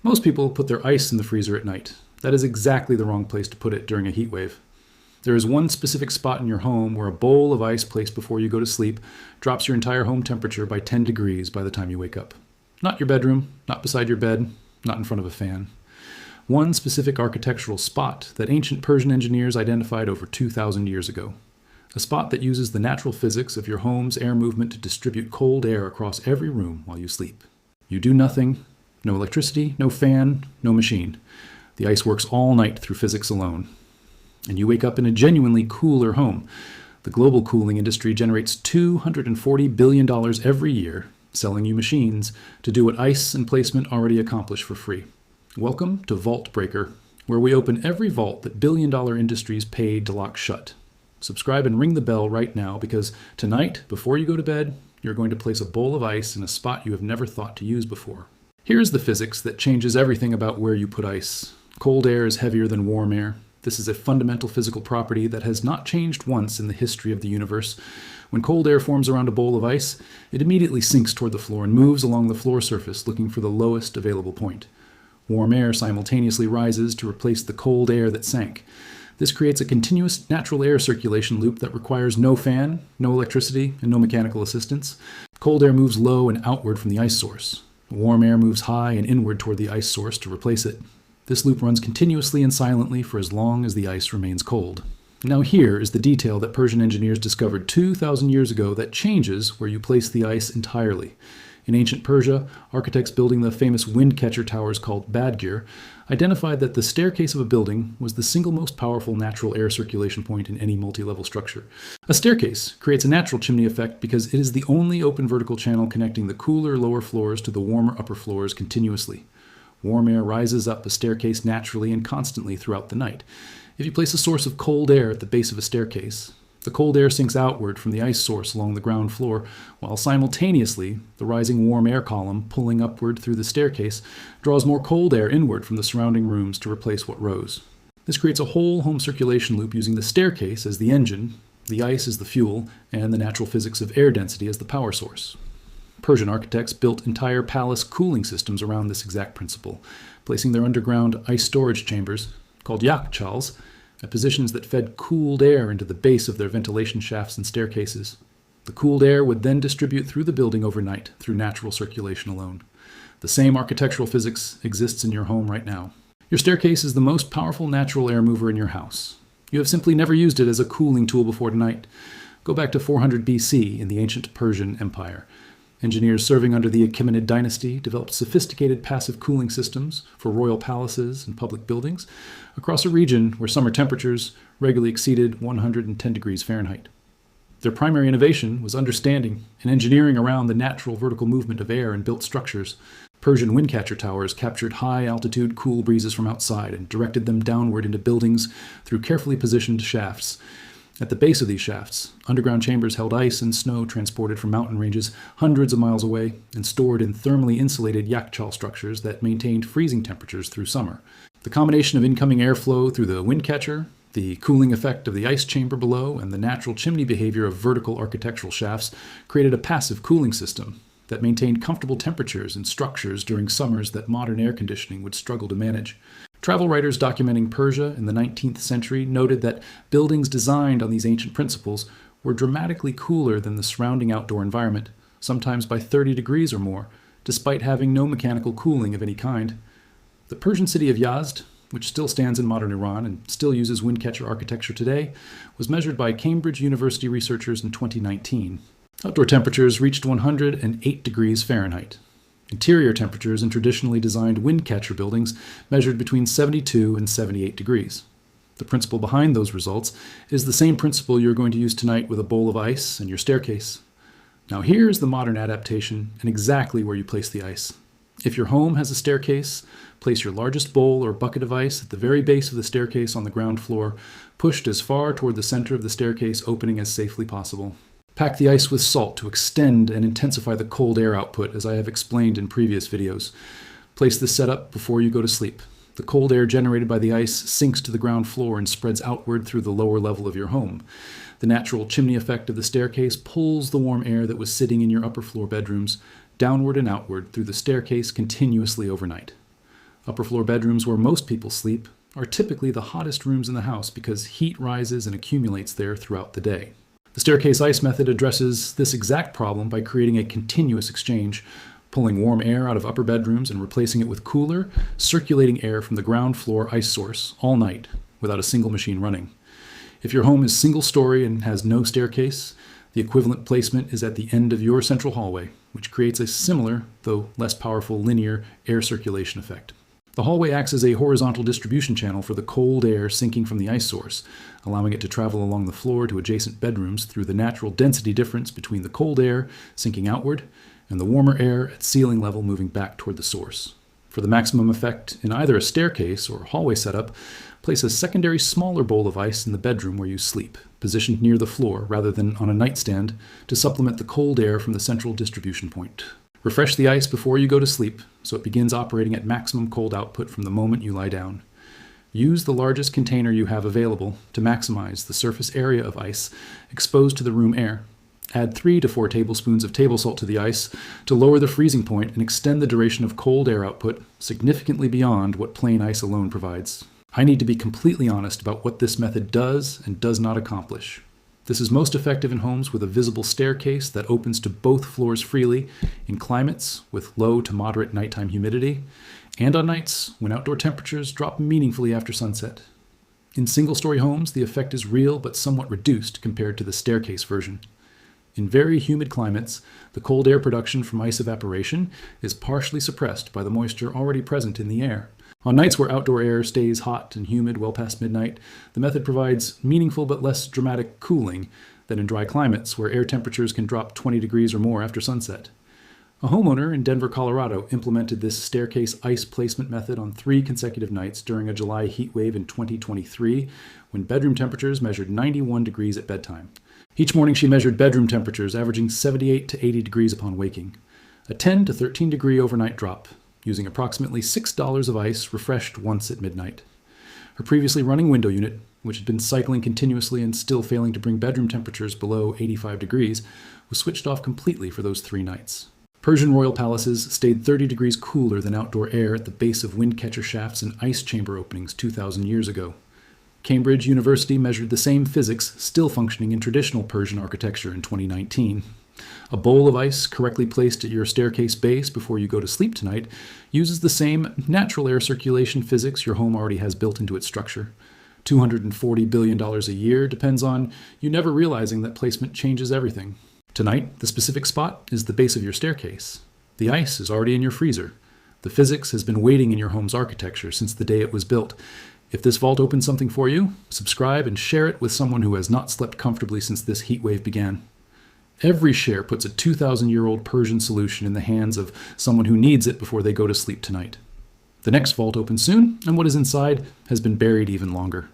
Most people put their ice in the freezer at night. That is exactly the wrong place to put it during a heat wave. There is one specific spot in your home where a bowl of ice placed before you go to sleep drops your entire home temperature by 10 degrees by the time you wake up. Not your bedroom, not beside your bed, not in front of a fan. One specific architectural spot that ancient Persian engineers identified over 2,000 years ago. A spot that uses the natural physics of your home's air movement to distribute cold air across every room while you sleep. You do nothing, no electricity, no fan, no machine. The ice works all night through physics alone. And you wake up in a genuinely cooler home. The global cooling industry generates $240 billion every year, selling you machines to do what ice and placement already accomplish for free. Welcome to Vault Breaker, where we open every vault that billion-dollar industries paid to lock shut. Subscribe and ring the bell right now, because tonight, before you go to bed, you're going to place a bowl of ice in a spot you have never thought to use before. Here's the physics that changes everything about where you put ice. Cold air is heavier than warm air. This is a fundamental physical property that has not changed once in the history of the universe. When cold air forms around a bowl of ice, it immediately sinks toward the floor and moves along the floor surface looking for the lowest available point. Warm air simultaneously rises to replace the cold air that sank. This creates a continuous natural air circulation loop that requires no fan, no electricity, and no mechanical assistance. Cold air moves low and outward from the ice source. Warm air moves high and inward toward the ice source to replace it. This loop runs continuously and silently for as long as the ice remains cold. Now here is the detail that Persian engineers discovered 2,000 years ago that changes where you place the ice entirely. In ancient Persia, architects building the famous wind catcher towers called Badgir identified that the staircase of a building was the single most powerful natural air circulation point in any multi-level structure. A staircase creates a natural chimney effect because it is the only open vertical channel connecting the cooler lower floors to the warmer upper floors continuously. Warm air rises up a staircase naturally and constantly throughout the night. If you place a source of cold air at the base of a staircase, the cold air sinks outward from the ice source along the ground floor, while simultaneously the rising warm air column pulling upward through the staircase draws more cold air inward from the surrounding rooms to replace what rose. This creates a whole home circulation loop using the staircase as the engine, the ice as the fuel, and the natural physics of air density as the power source. Persian architects built entire palace cooling systems around this exact principle, placing their underground ice storage chambers, called yakchals, at positions that fed cooled air into the base of their ventilation shafts and staircases. The cooled air would then distribute through the building overnight through natural circulation alone. The same architectural physics exists in your home right now. Your staircase is the most powerful natural air mover in your house. You have simply never used it as a cooling tool before tonight. Go back to 400 BC in the ancient Persian Empire. Engineers serving under the Achaemenid dynasty developed sophisticated passive cooling systems for royal palaces and public buildings across a region where summer temperatures regularly exceeded 110 degrees Fahrenheit. Their primary innovation was understanding and engineering around the natural vertical movement of air in built structures. Persian wind catcher towers captured high-altitude cool breezes from outside and directed them downward into buildings through carefully positioned shafts. At the base of these shafts, underground chambers held ice and snow transported from mountain ranges hundreds of miles away and stored in thermally insulated yakchal structures that maintained freezing temperatures through summer. The combination of incoming airflow through the wind catcher, the cooling effect of the ice chamber below, and the natural chimney behavior of vertical architectural shafts created a passive cooling system that maintained comfortable temperatures in structures during summers that modern air conditioning would struggle to manage. Travel writers documenting Persia in the 19th century noted that buildings designed on these ancient principles were dramatically cooler than the surrounding outdoor environment, sometimes by 30 degrees or more, despite having no mechanical cooling of any kind. The Persian city of Yazd, which still stands in modern Iran and still uses wind catcher architecture today, was measured by Cambridge University researchers in 2019. Outdoor temperatures reached 108 degrees Fahrenheit. Interior temperatures in traditionally designed wind catcher buildings measured between 72 and 78 degrees. The principle behind those results is the same principle you're going to use tonight with a bowl of ice and your staircase. Now here's the modern adaptation and exactly where you place the ice. If your home has a staircase, place your largest bowl or bucket of ice at the very base of the staircase on the ground floor, pushed as far toward the center of the staircase opening as safely possible. Pack the ice with salt to extend and intensify the cold air output, as I have explained in previous videos. Place this setup before you go to sleep. The cold air generated by the ice sinks to the ground floor and spreads outward through the lower level of your home. The natural chimney effect of the staircase pulls the warm air that was sitting in your upper floor bedrooms downward and outward through the staircase continuously overnight. Upper floor bedrooms, where most people sleep, are typically the hottest rooms in the house because heat rises and accumulates there throughout the day. The staircase ice method addresses this exact problem by creating a continuous exchange, pulling warm air out of upper bedrooms and replacing it with cooler, circulating air from the ground floor ice source all night without a single machine running. If your home is single-story and has no staircase, the equivalent placement is at the end of your central hallway, which creates a similar, though less powerful, linear air circulation effect. The hallway acts as a horizontal distribution channel for the cold air sinking from the ice source, allowing it to travel along the floor to adjacent bedrooms through the natural density difference between the cold air sinking outward and the warmer air at ceiling level moving back toward the source. For the maximum effect in either a staircase or hallway setup, place a secondary smaller bowl of ice in the bedroom where you sleep, positioned near the floor rather than on a nightstand to supplement the cold air from the central distribution point. Refresh the ice before you go to sleep so it begins operating at maximum cold output from the moment you lie down. Use the largest container you have available to maximize the surface area of ice exposed to the room air. Add 3 to 4 tablespoons of table salt to the ice to lower the freezing point and extend the duration of cold air output significantly beyond what plain ice alone provides. I need to be completely honest about what this method does and does not accomplish. This is most effective in homes with a visible staircase that opens to both floors freely, in climates with low to moderate nighttime humidity, and on nights when outdoor temperatures drop meaningfully after sunset. In single-story homes, the effect is real but somewhat reduced compared to the staircase version. In very humid climates, the cold air production from ice evaporation is partially suppressed by the moisture already present in the air. On nights where outdoor air stays hot and humid well past midnight, the method provides meaningful but less dramatic cooling than in dry climates where air temperatures can drop 20 degrees or more after sunset. A homeowner in Denver, Colorado implemented this staircase ice placement method on 3 consecutive nights during a July heat wave in 2023 when bedroom temperatures measured 91 degrees at bedtime. Each morning she measured bedroom temperatures averaging 78 to 80 degrees upon waking, a 10 to 13 degree overnight drop, using approximately $6 of ice refreshed once at midnight. Her previously running window unit, which had been cycling continuously and still failing to bring bedroom temperatures below 85 degrees, was switched off completely for those 3 nights. Persian royal palaces stayed 30 degrees cooler than outdoor air at the base of wind catcher shafts and ice chamber openings 2,000 years ago. Cambridge University measured the same physics still functioning in traditional Persian architecture in 2019. A bowl of ice correctly placed at your staircase base before you go to sleep tonight uses the same natural air circulation physics your home already has built into its structure. $240 billion a year depends on you never realizing that placement changes everything. Tonight, the specific spot is the base of your staircase. The ice is already in your freezer. The physics has been waiting in your home's architecture since the day it was built. If this vault opens something for you, subscribe and share it with someone who has not slept comfortably since this heat wave began. Every share puts a 2,000-year-old Persian solution in the hands of someone who needs it before they go to sleep tonight. The next vault opens soon, and what is inside has been buried even longer.